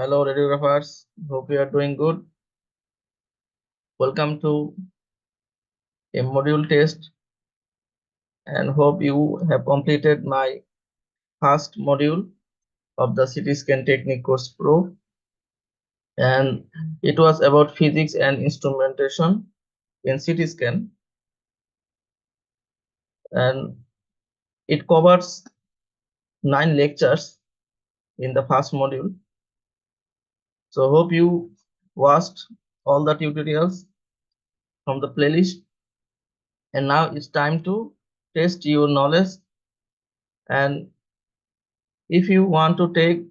Hello, radiographers. Hope you are doing good. Welcome to a module test and hope you have completed my first module of the CT scan technique course pro. And it was about physics and instrumentation in CT scan. And it covers 9 lectures in the first module. So hope you watched all the tutorials from the playlist. And now it's time to test your knowledge. And if you want to take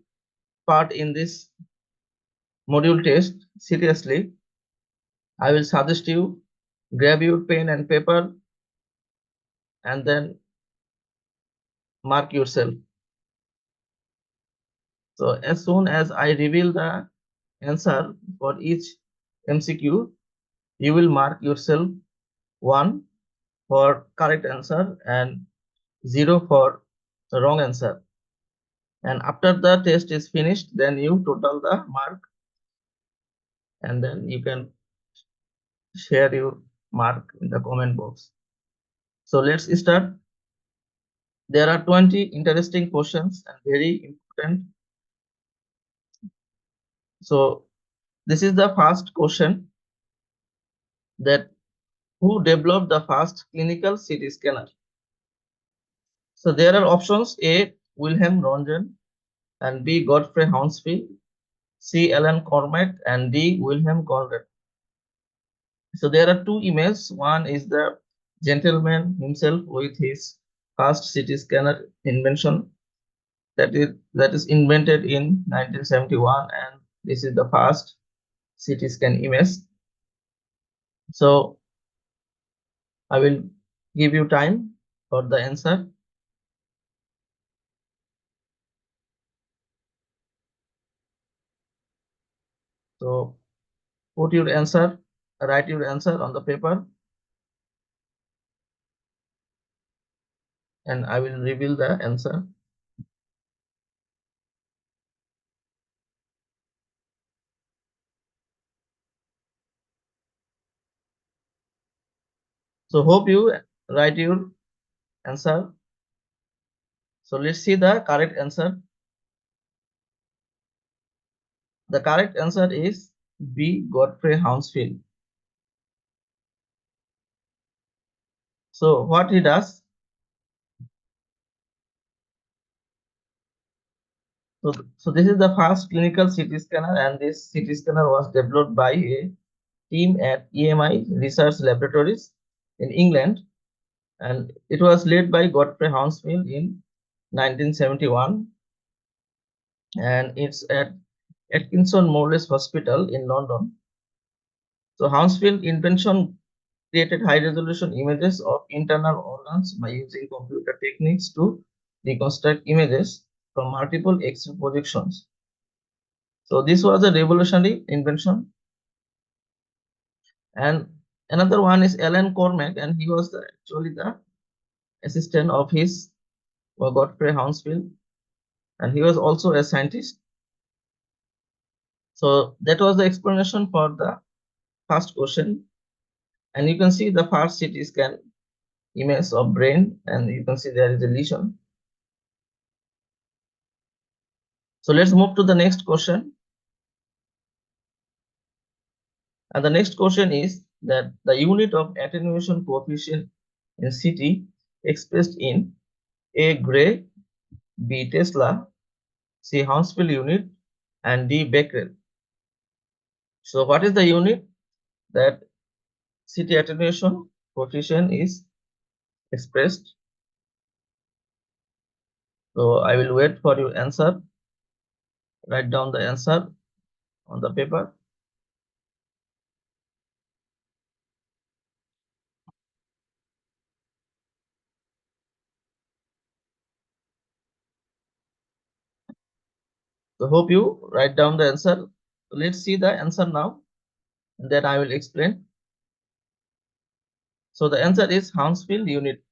part in this module test seriously, I will suggest you grab your pen and paper and then mark yourself. So as soon as I reveal the answer for each MCQ, you will mark yourself 1 for correct answer and 0 for the wrong answer. And after the test is finished, then you total the mark and then you can share your mark in the comment box. So let's start. There are 20 interesting questions and very important. So this is the first question, that who developed the first clinical CT scanner? So there are options: A. Wilhelm Röntgen, and B. Godfrey Hounsfield, C. Alan Cormack, and D. Wilhelm Conrad. So there are two emails. One is the gentleman himself with his first CT scanner invention, that is invented in 1971, and this is the first CT scan image. So I will give you time for the answer. So put your answer, write your answer on the paper, and I will reveal the answer. So hope you write your answer. So let's see the correct answer. The correct answer is B. Godfrey Hounsfield. So what he does? So this is the first clinical CT scanner, and this CT scanner was developed by a team at EMI Research Laboratories in England, and it was led by Godfrey Hounsfield in 1971, and it's at Atkinson Moorless Hospital in London. So Hounsfield's invention created high-resolution images of internal organs by using computer techniques to reconstruct images from multiple X-ray projections. So this was a revolutionary invention. And another one is Alan Cormack, and he was actually the assistant of his Godfrey Hounsfield, and he was also a scientist. So that was the explanation for the first question. And you can see the first CT scan image of brain, and you can see there is a lesion. So let's move to the next question. And the next question is that the unit of attenuation coefficient in CT expressed in A. Gray, B. Tesla, C. Hounsfield unit, and D. Becquerel. So what is the unit that CT attenuation coefficient is expressed? So I will wait for your answer. Write down the answer on the paper. So hope you write down the answer. So let's see the answer now, and then I will explain. So the answer is Hounsfield unit.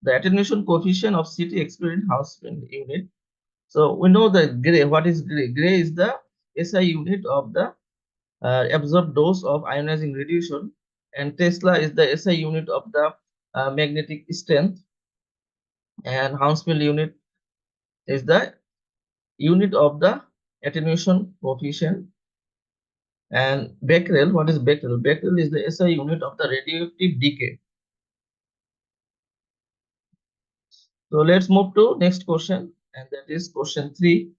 The attenuation coefficient of CT experienced Hounsfield unit. So we know the gray. What is gray? Gray is the SI unit of the absorbed dose of ionizing radiation, and Tesla is the SI unit of the magnetic strength, and Hounsfield unit is the unit of the attenuation coefficient. And Becquerel, what is Becquerel? Becquerel is the SI unit of the radioactive decay. So let's move to next question, and that is question 3.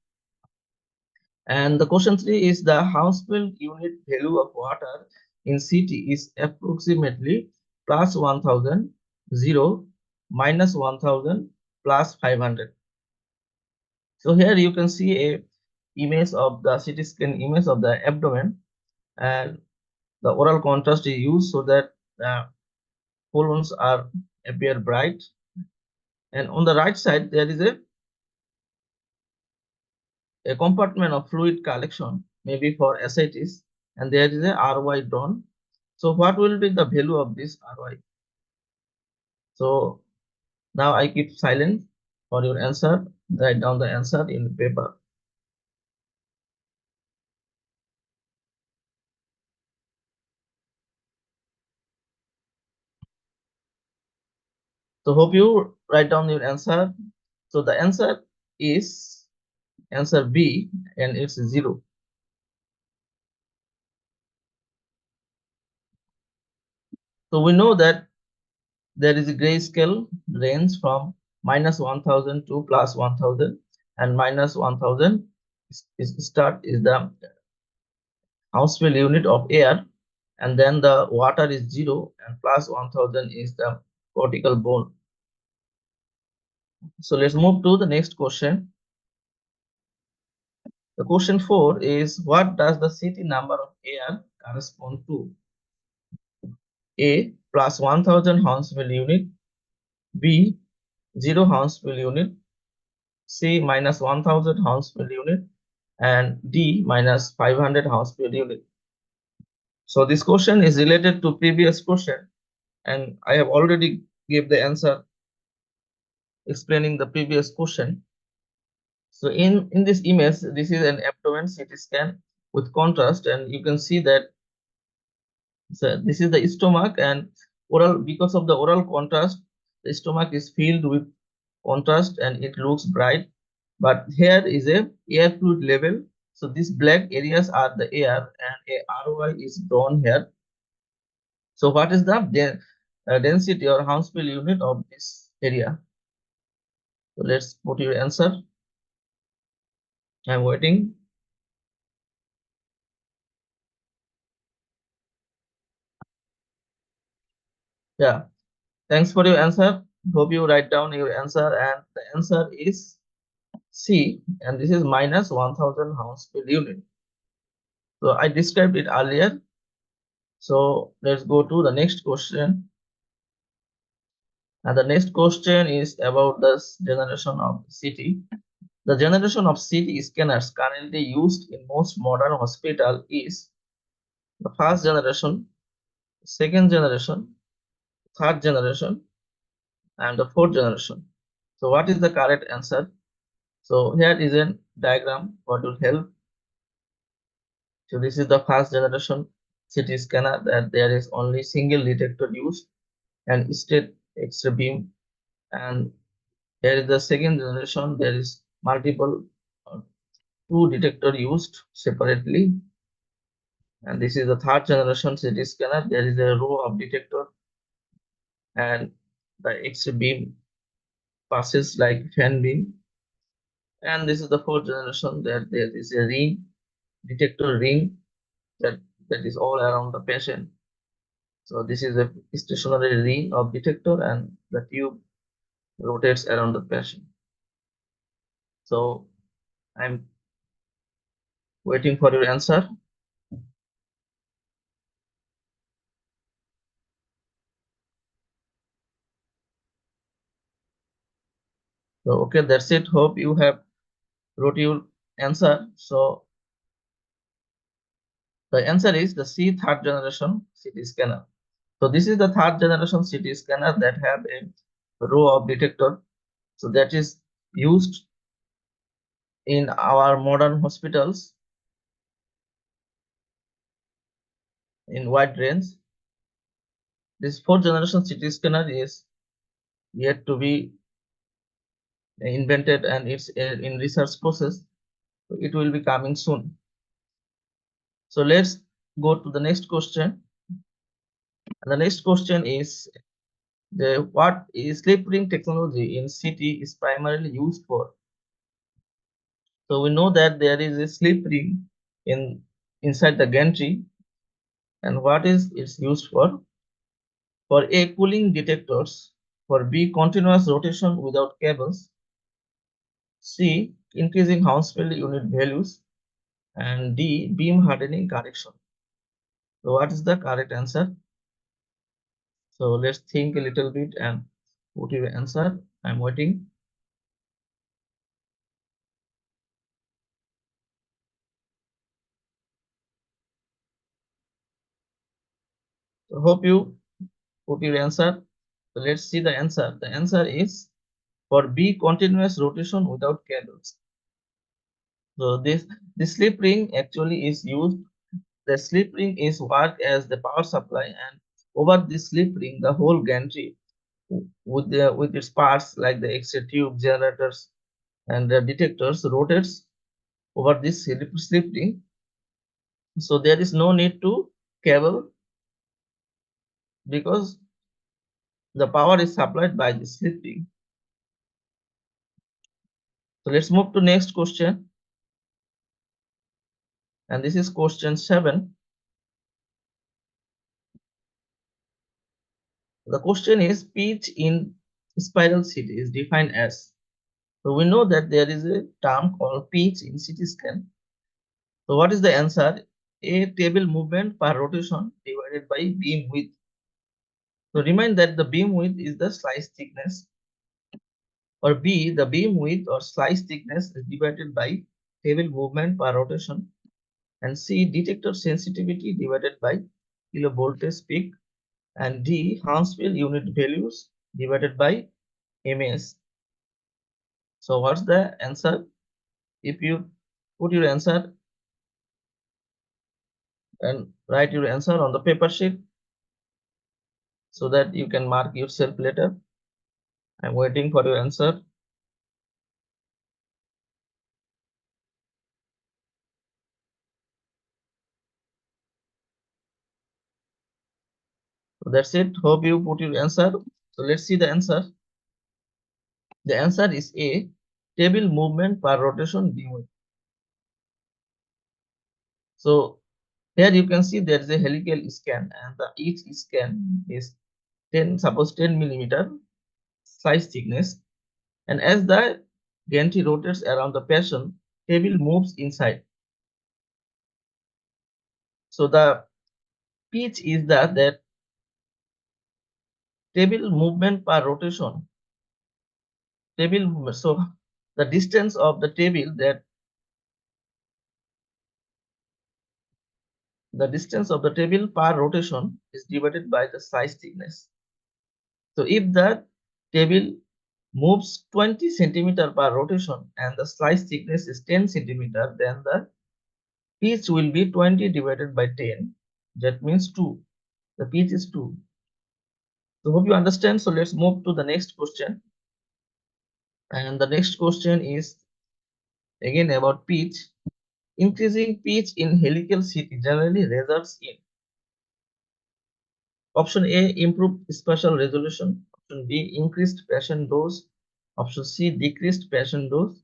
And the question 3 is the Hounsfield unit value of water in city is approximately plus 1000, 0, minus 1000, plus 500. So here you can see a image of the CT scan image of the abdomen, and the oral contrast is used so that the colons are appear bright. And on the right side there is a compartment of fluid collection, maybe for ascites, and there is a RY drawn. So what will be the value of this RY? So now I keep silent for your answer. Write down the answer in the paper. So hope you write down your answer. So the answer is answer B, and it's 0. So we know that there is a grayscale range from minus 1000 to plus 1000, and minus 1000 is the Hounsfield unit of air, and then the water is 0, and plus 1000 is the cortical bone. So let's move to the next question. The question 4 is, what does the CT number of air correspond to? A, plus 1000 Hounsfield unit, B, 0 Hounsfield unit, C, minus 1000 Hounsfield unit, and D, minus 500 Hounsfield unit. So this question is related to previous question, and I have already gave the answer explaining the previous question. So in this image, this is an abdomen CT scan with contrast, and you can see that this is the stomach, and oral, because of the oral contrast, the stomach is filled with contrast and it looks bright. But here is a air fluid level. So these black areas are the air, and a ROI is drawn here. So what is the density or Hounsfield unit of this area? So let's put your answer. I'm waiting. Yeah, thanks for your answer. Hope you write down your answer, and the answer is C, and this is minus 1000 Hounsfield unit. So I described it earlier. So let's go to the next question. And the next question is about the generation of CT. The generation of CT scanners currently used in most modern hospitals is the first generation, second generation, third generation, and the fourth generation. So what is the correct answer? So here is a diagram what will help. So this is the first generation CT scanner, that there is only single detector used and straight X-ray beam. And here is the second generation, there is multiple two detector used separately. And this is the third generation CT scanner, there is a row of detector, and the X-ray beam passes like fan beam. And this is the fourth generation, that there is a ring, detector ring, that is all around the patient. So this is a stationary ring of detector, and the tube rotates around the patient. So I'm waiting for your answer. So okay, that's it. Hope you have wrote your answer. So the answer is the C, third generation CT scanner. So this is the third generation CT scanner that have a row of detector. So that is used in our modern hospitals. in wide range. This fourth generation CT scanner is yet to be invented and it's in research process. So it will be coming soon. So let's go to the next question. The next question is what is slip ring technology in CT is primarily used for? So we know that there is a slip ring inside the gantry, and what is it's used for? For A, cooling detectors. For B, continuous rotation without cables. C, increasing Hounsfield unit values. And D, beam hardening correction. So what is the correct answer? So let's think a little bit and put your answer. I'm waiting. So hope you put your answer. So let's see the answer. The answer is for B, continuous rotation without cables. So this slip ring actually is used. The slip ring is work as the power supply, and over this slip ring, the whole gantry with its parts like the X-ray tube, generators, and the detectors rotates over this slip ring. So there is no need to cable because the power is supplied by the slip ring. So let's move to next question, and this is question 7. The question is pitch in spiral CT is defined as. So we know that there is a term called pitch in CT scan. So what is the answer? A, table movement per rotation divided by beam width. So remind that the beam width is the slice thickness, or B, the beam width or slice thickness is divided by table movement per rotation, and C, detector sensitivity divided by kilovoltage peak, and D, Hounsfield unit values divided by MS. So what's the answer? If you put your answer and write your answer on the paper sheet so that you can mark yourself later. I'm waiting for your answer. So that's it. Hope you put your answer. So let's see the answer. The answer is A, table movement per rotation beam width. So here you can see there is a helical scan, and each scan is 10, suppose 10 millimeter slice thickness, and as the gantry rotates around the patient, table moves inside. So the pitch is that table movement per rotation. Table movement. So the distance of the table per rotation is divided by the slice thickness. So if the table moves 20 centimeter per rotation and the slice thickness is 10 centimeter, then the pitch will be 20 divided by 10. That means 2. The pitch is 2. So hope you understand. So let's move to the next question. And the next question is again about pitch. Increasing pitch in helical CT generally results in option A, improved spatial resolution. Option B, increased patient dose. Option C, decreased patient dose.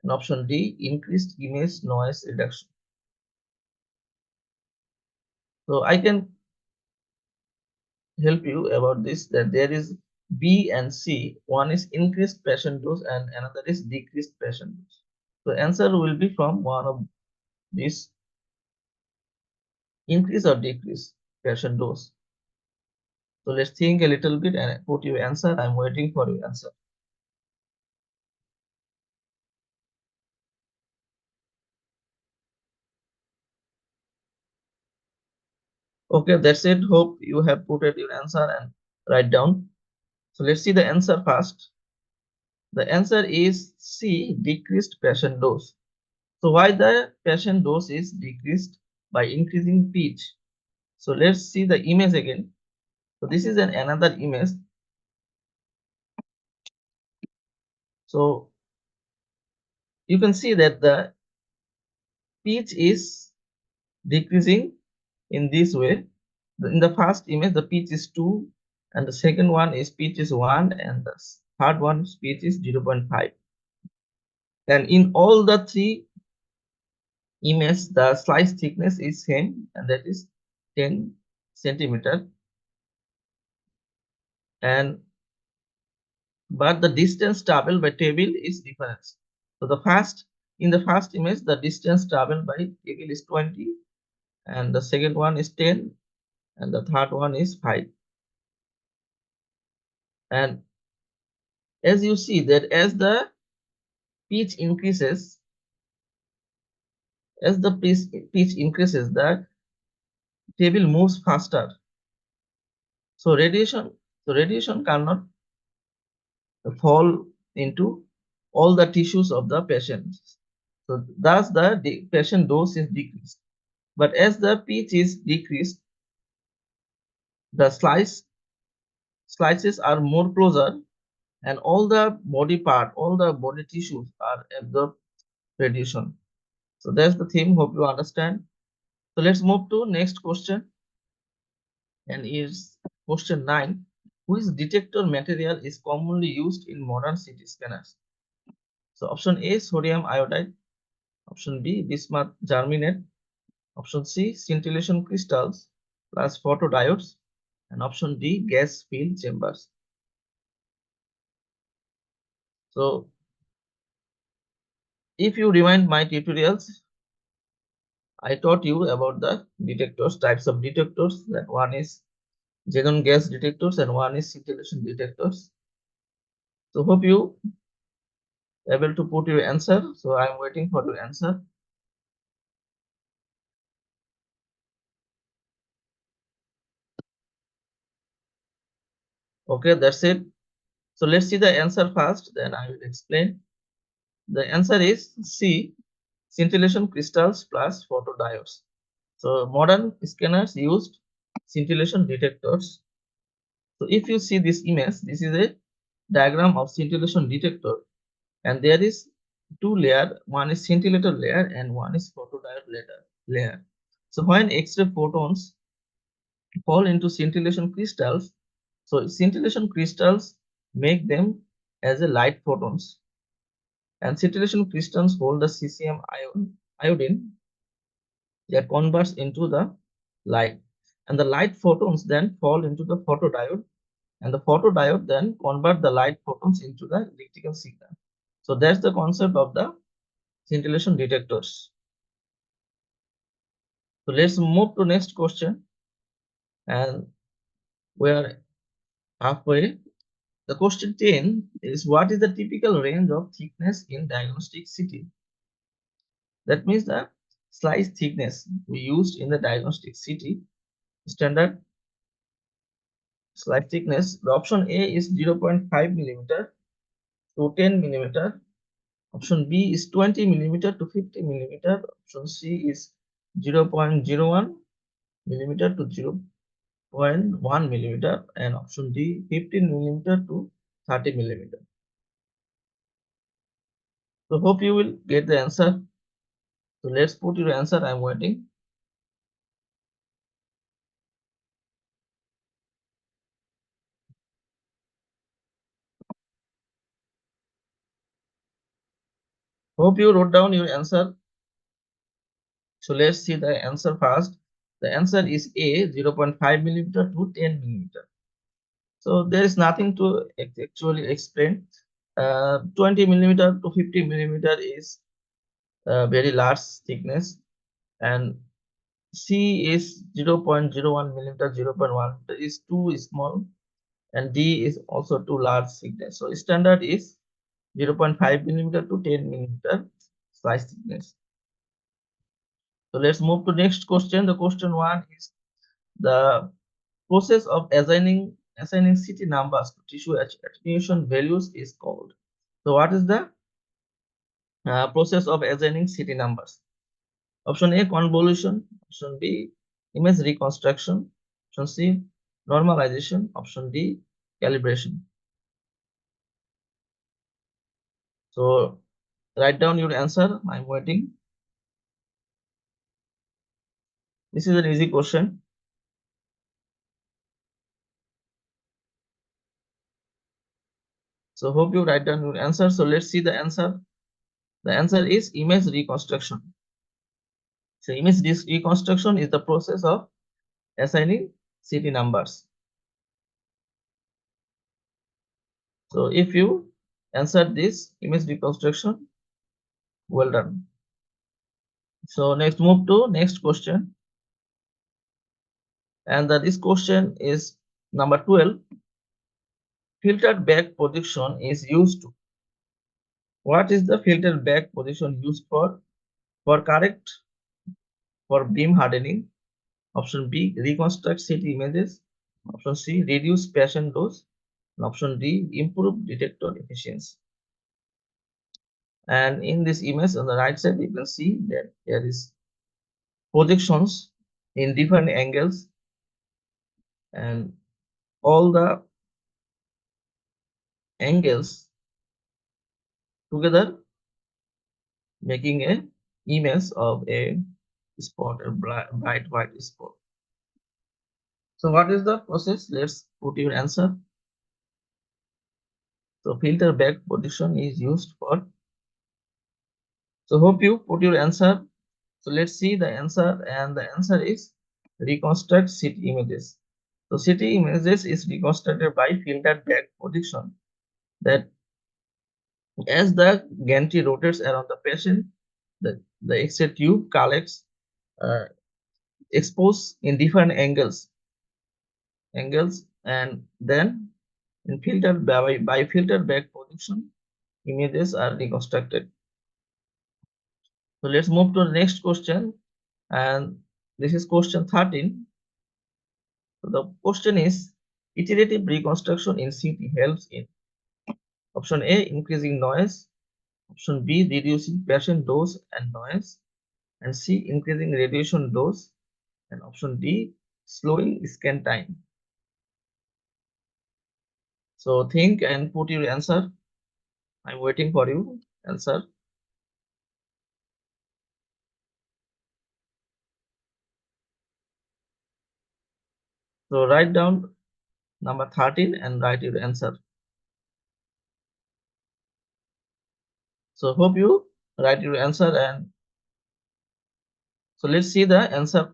And option D, increased image noise reduction. So I can help you about this, that there is B and C. One is increased patient dose and another is decreased patient dose. So answer will be from one of these, increase or decrease patient dose. So let's think a little bit and put your answer. I'm waiting for your answer. Okay, that's it. Hope you have put it your answer and write down. So let's see the answer first. The answer is C, decreased patient dose. So why the patient dose is decreased? By increasing pitch. So let's see the image again. So this is another image. So you can see that the pitch is decreasing in this way. In the first image, the pitch is 2, and the second one is pitch is 1, and the third one pitch is 0.5. And in all the three images, the slice thickness is same, and that is 10 centimeter. And but the distance traveled by table is different. So in the first image, the distance traveled by table is 20, and the second one is 10, and the third one is 5. And as you see that as the pitch increases, pitch increases, the table moves faster. So radiation cannot fall into all the tissues of the patient. So thus the patient dose is decreased. But as the pitch is decreased, the slices are more closer, and all the body tissues are absorbed radiation. So that's the theme. Hope you understand. So let's move to next question, and is question 9. Which detector material is commonly used in modern CT scanners? So option A, sodium iodide. Option B, bismuth germinate. Option C, scintillation crystals plus photodiodes. And option D, gas filled chambers. So if you remind my tutorials, I taught you about the detectors, types of detectors. That one is xenon gas detectors and one is scintillation detectors. So hope you able to put your answer. So I'm waiting for your answer. Okay, that's it. So let's see the answer first, then I will explain. The answer is C, scintillation crystals plus photodiodes. So modern scanners used scintillation detectors. So if you see this image, this is a diagram of scintillation detector, and there is two layer. One is scintillator layer and one is photodiode layer. So when X-ray photons fall into scintillation crystals, so scintillation crystals make them as a light photons, and scintillation crystals hold the cesium iodine that converts into the light, and the light photons then fall into the photodiode, and the photodiode then convert the light photons into the electrical signal. So that's the concept of the scintillation detectors. So let's move to next question, and we are halfway. The question 10 is, what is the typical range of thickness in diagnostic CT? That means the slice thickness we used in the diagnostic CT, standard slice thickness. The option A is 0.5 millimeter to 10 millimeter. Option B is 20 millimeter to 50 millimeter. Option C is 0.01 millimeter to 0.1 millimeter, and option D 15 millimeter to 30 millimeter. So hope you will get the answer. So let's put your answer. I'm waiting. Hope you wrote down your answer. So let's see the answer first. The answer is A, 0.5 millimeter to 10 millimeter. So there is nothing to actually explain. 20 millimeter to 50 millimeter is very large thickness, and C is 0.01 millimeter, 0.1 is too small, and D is also too large thickness. So standard is 0.5 millimeter to 10 millimeter slice thickness. So let's move to next question. The question 1 is the process of assigning CT numbers to tissue attenuation values is called. So what is the process of assigning CT numbers? Option A, convolution. Option B, image reconstruction, option C, normalization, option D, calibration. So write down your answer. I'm waiting. This is an easy question. So hope you write down your answer. So let's see the answer. The answer is image reconstruction. So image reconstruction is the process of assigning city numbers. So if you answered this image reconstruction, well done. So next move to next question. And this question is number 12. Filtered back projection is used to. What is the filtered back position used for? For correct, for beam hardening. Option B, reconstruct city images. Option C, reduce patient dose. And option D, improve detector efficiency. And in this image on the right side, you can see that there is projections in different angles, and all the angles together making a image of a spot, a bright white spot. So what is the process? Let's put your answer. So filter back projection is used for. So hope you put your answer. So let's see the answer, and the answer is reconstruct city images. So city images is reconstructed by filtered back projection, that as the gantry rotates around the patient, the X-ray tube collects uh, exposed in different angles, and then in filtered by filtered back projection, images are reconstructed. So let's move to the next question, and this is question 13. So the question is, iterative reconstruction in CT helps in option A, increasing noise, option B, reducing patient dose and noise, and C, increasing radiation dose, and option D, slowing scan time. So think and put your answer. I'm waiting for you answer. So write down number 13 and write your answer. So hope you write your answer, and so let's see the answer.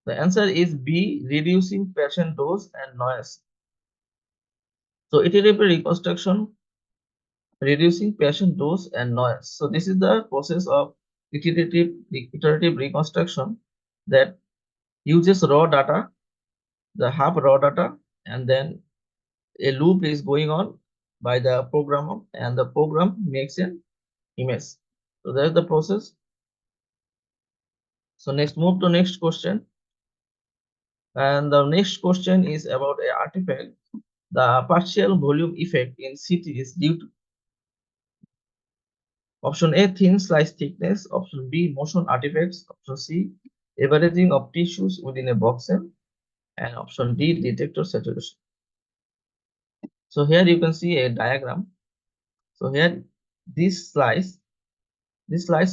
The answer is B, reducing patient dose and noise. So iterative reconstruction, reducing patient dose and noise. So this is the process of iterative reconstruction that uses raw data, the half raw data, and then a loop is going on by the programmer, and the program makes an image. So that's the process. So next move to next question, and the next question is about a artifact. The partial volume effect in CT is due to option A, thin slice thickness, option B, motion artifacts, option C, averaging of tissues within a box cell, and option D, detector saturation. So here you can see a diagram. So here this slice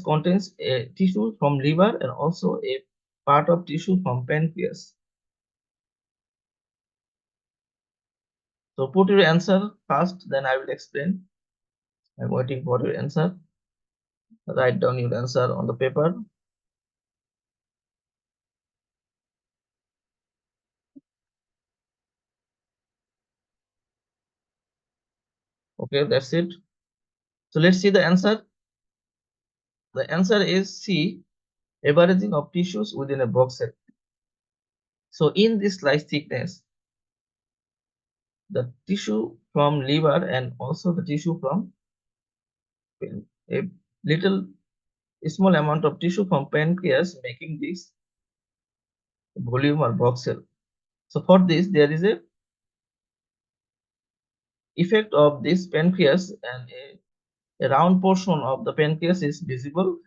contains a tissue from liver and also a part of tissue from pancreas. So put your answer first, then I will explain. I'm waiting for your answer. Write down your answer on the paper. Okay, that's it. So let's see the answer. The answer is C, averaging of tissues within a box cell. So in this slice thickness, the tissue from liver and also the tissue from a little small amount of tissue from pancreas, making this volume or box cell. So for this, there is a effect of this pancreas, and a round portion of the pancreas is visible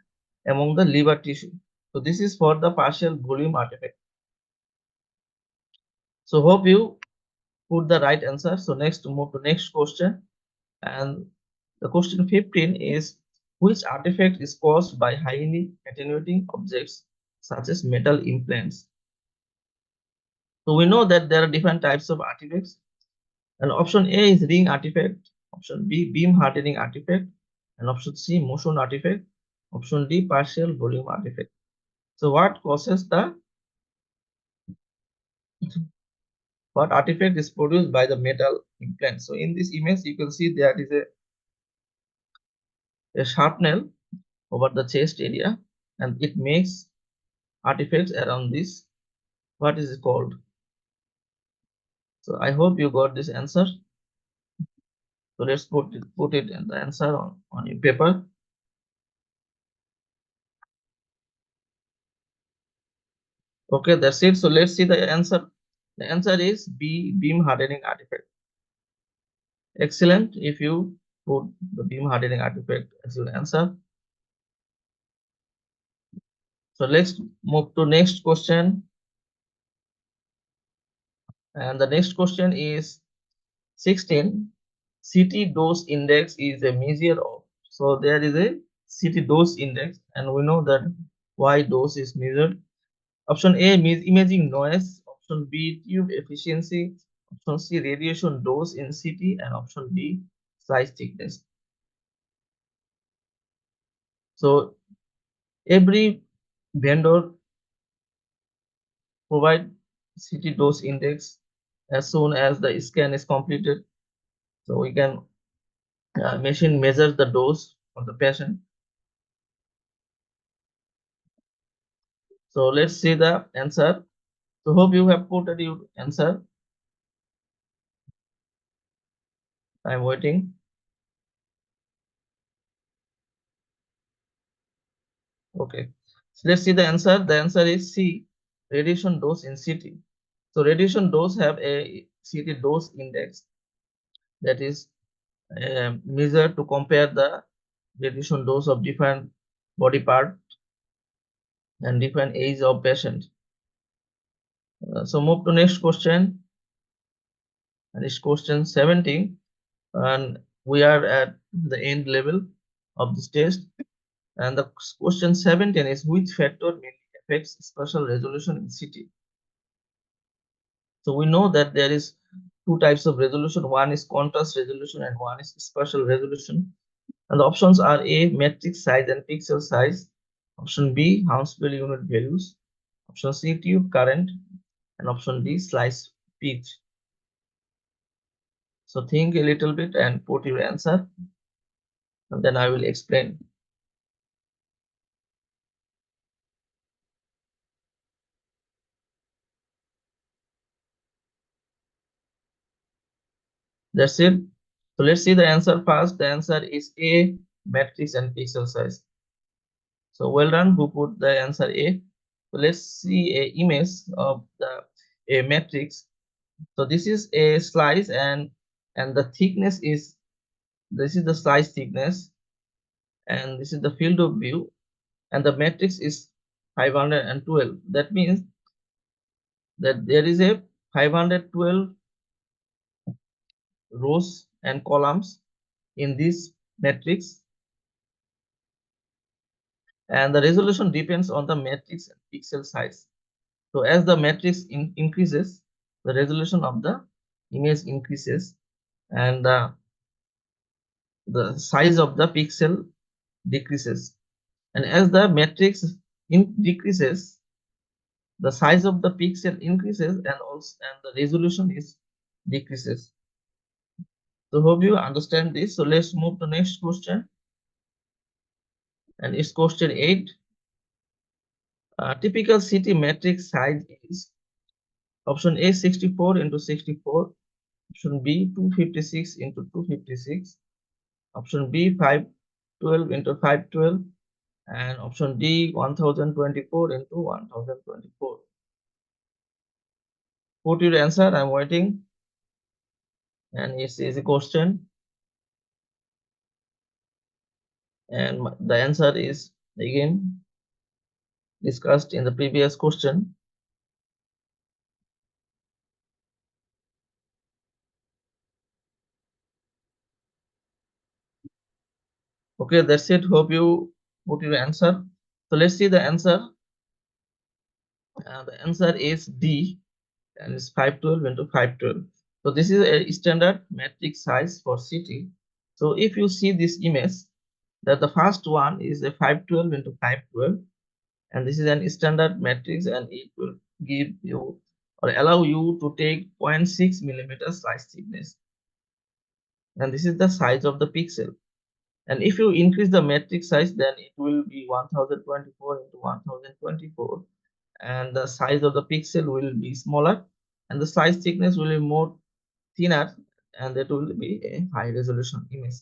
among the liver tissue. So this is for the partial volume artifact. So hope you put the right answer. So next, move to next question. And the question 15 is, which artifact is caused by highly attenuating objects such as metal implants? So we know that there are different types of artifacts, and option A is ring artifact, option B beam hardening artifact, and option C motion artifact, option D partial volume artifact. So what artifact is produced by the metal implant? So in this image you can see there is a sharp nail over the chest area, and it makes artifacts around this. What is it called? So I hope you got this answer. So let's put it in the answer on your paper. Okay, that's it. So let's see the answer. The answer is B, beam hardening artifact. Excellent. If you put the beam hardening artifact as your answer. So let's move to next question. And the next question is 16. CT dose index is a measure of. So there is a CT dose index, and we know that why dose is measured. Option A means imaging noise, option B tube efficiency, option C radiation dose in CT, and option D slice thickness. So every vendor provide CT dose index as soon as the scan is completed. So we can machine measures the dose of the patient. So let's see the answer. So hope you have put your answer. I'm waiting. Okay. So let's see the answer. The answer is C, radiation dose in CT. So radiation dose have a CT dose index that is measured to compare the radiation dose of different body part and different age of patient. So move to next question, and it's question 17, and we are at the end level of this test. And the question 17 is, which factor mainly affects spatial resolution in CT? So we know that there is two types of resolution. One is contrast resolution and one is spatial resolution. And the options are A, matrix size and pixel size. Option B, Hounsfield unit values. Option C, tube current. And option D, slice pitch. So think a little bit and put your answer, and then I will explain. That's it. So let's see the answer first. The answer is A, matrix and pixel size. So well done who put the answer A. So let's see a image of a matrix. So this is a slice, and the thickness is, this is the slice thickness, and this is the field of view, and the matrix is 512. That means that there is a 512 rows and columns in this matrix, and the resolution depends on the matrix and pixel size. So as the matrix increases, the resolution of the image increases, and the size of the pixel decreases. And as the matrix decreases, the size of the pixel increases, and the resolution is decreases. So hope you understand this. So let's move to next question, and it's question 8. Typical CT matrix size is option A 64 into 64, option B 256 into 256, option B 512 into 512, and option D 1024 into 1024. Put your answer. I'm waiting, and it's a question, and the answer is again discussed in the previous question. Okay, that's it. Hope you put your answer. So let's see the answer. The answer is D, and it's 512 into 512. So this is a standard matrix size for city. So if you see this image, that the first one is a 512 into 512, and this is an standard matrix, and it will give you or allow you to take 0.6 millimeter slice thickness, and this is the size of the pixel. And if you increase the matrix size, then it will be 1024 into 1024, and the size of the pixel will be smaller, and the slice thickness will be more thinner, and that will be a high resolution image.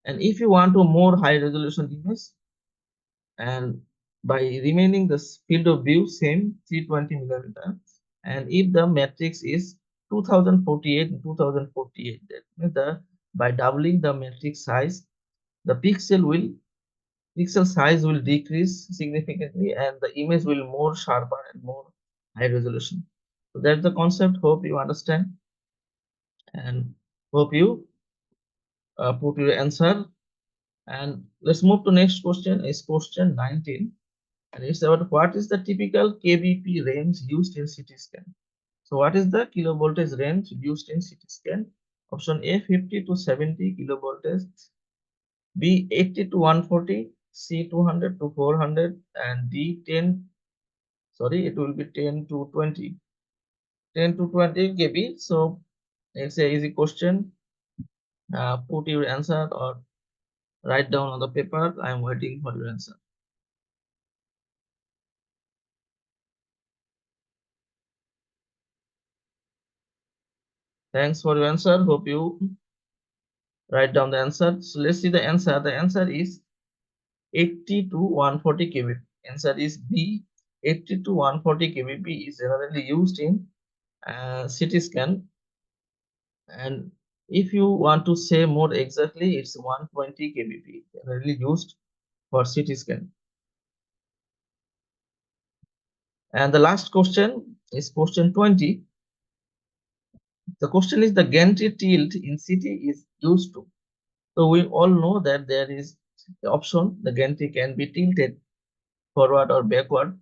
And if you want a more high resolution image, and by remaining the field of view same 320 millimeter, and if the matrix is 2048 and 2048, that means by doubling the matrix size, the pixel size will decrease significantly, and the image will more sharper and more high resolution. So that's the concept. Hope you understand, and hope you put your answer. And let's move to next question. Is question 19, and it's about what is the typical kbp range used in CT scan. So what is the kilovoltage range used in CT scan? Option A, 50 to 70 kilovoltage, B, 80 to 140, C, 200 to 400, and D, 10, sorry, it will be 10 to 20, 10 to 20 kb. So it's a easy question. Put your answer or write down on the paper. I'm waiting for your answer. Thanks for your answer. Hope you write down the answer. So let's see the answer. The answer is 80 to 140 kbp. Answer is B. 80 to 140 kbp is generally used in CT scan, and if you want to say more exactly, it's 120 kbp generally used for CT scan. And the last question is question 20. The question is the gantry tilt in CT is used to. So we all know that there is the option the gantry can be tilted forward or backward,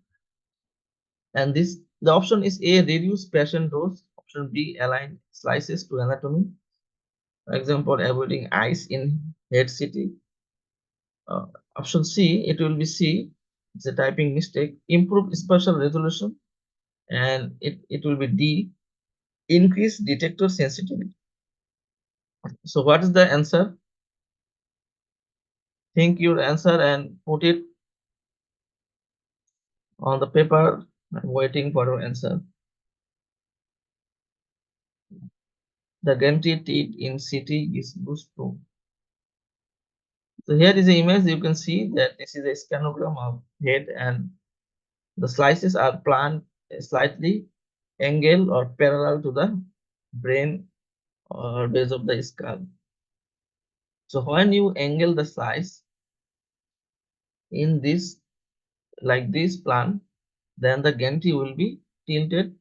and this the option is A, reduce patient dose. Option B, align slices to anatomy. For example, avoiding eyes in head CT. Uh, Option C, it will be C. It's a typing mistake. Improve spatial resolution, and it will be D. Increase detector sensitivity. So what is the answer? Think your answer and put it on the paper. I'm waiting for your answer. The gantry teeth in CT is used to. So here is the image. You can see that this is a scanogram of head, and the slices are planned slightly angle or parallel to the brain or base of the skull. So when you angle the slice in this like this plan, then the gantry will be tilted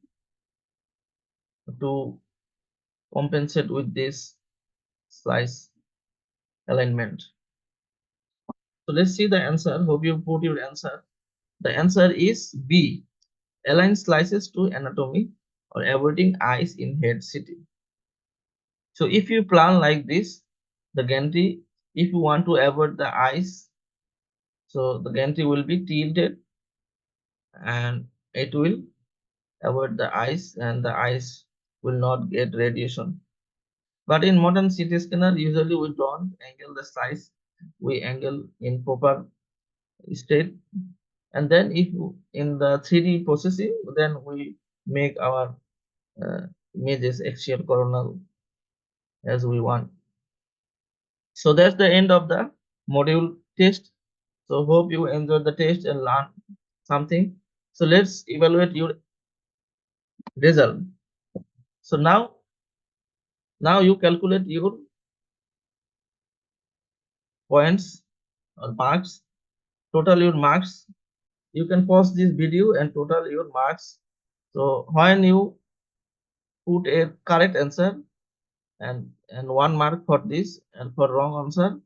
to compensate with this slice alignment. So let's see the answer. Hope you put your answer. The answer is B. Align slices to anatomy or avoiding eyes in head CT. So if you plan like this, the gantry, if you want to avoid the eyes, so the gantry will be tilted, and it will avoid the eyes, and the eyes will not get radiation. But in modern CT scanner, usually we don't angle the slice, we angle in proper state, and then if in the 3D processing, then we make our images axial coronal as we want. So that's the end of the module test. So hope you enjoyed the test and learn something. So let's evaluate your result. So now you calculate your points or marks, total your marks. You can pause this video and total your marks. So when you put a correct answer, and 1 mark for this, and for wrong answer,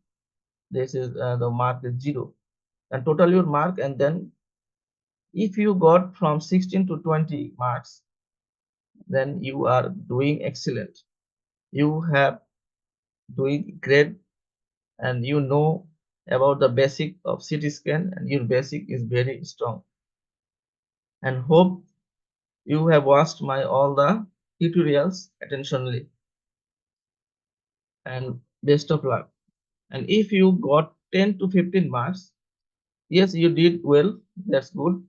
this is the mark is 0, and total your mark, and then if you got from 16 to 20 marks, then you are doing excellent. You have doing great, and you know about the basic of CT scan, and your basic is very strong. And hope you have watched my all the tutorials attentionally, and best of luck. And if you got 10 to 15 marks, yes, you did well, that's good,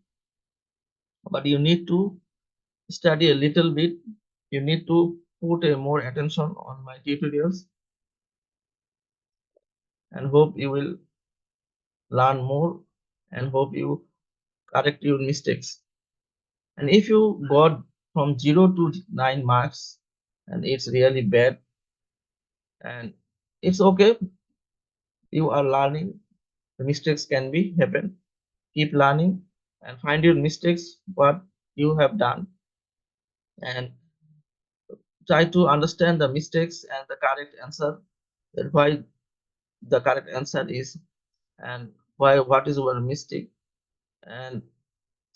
but you need to study a little bit. You need to put a more attention on my tutorials, and hope you will learn more, and hope you correct your mistakes. And if you got from 0 to 9 marks, and it's really bad, and it's okay, you are learning, the mistakes can be happen. Keep learning and find your mistakes, what you have done, and try to understand the mistakes and the correct answer, that why the correct answer is, and why, what is your mistake, and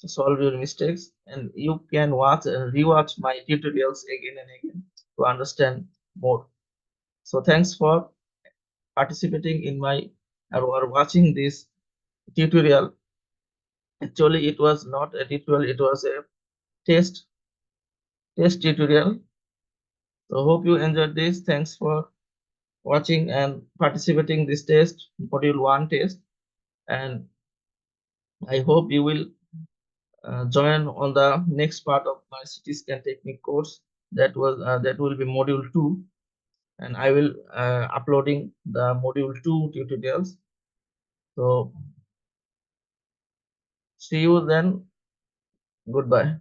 solve your mistakes. And you can watch and rewatch my tutorials again and again to understand more. So thanks for participating in my or watching this tutorial. Actually, it was not a tutorial, it was a test tutorial. So hope you enjoyed this. Thanks for watching and participating this test, module 1 test, and I hope you will join on the next part of my CT scan technique course, that will be module 2, and I will uploading the module 2 tutorials. So see you then. Goodbye.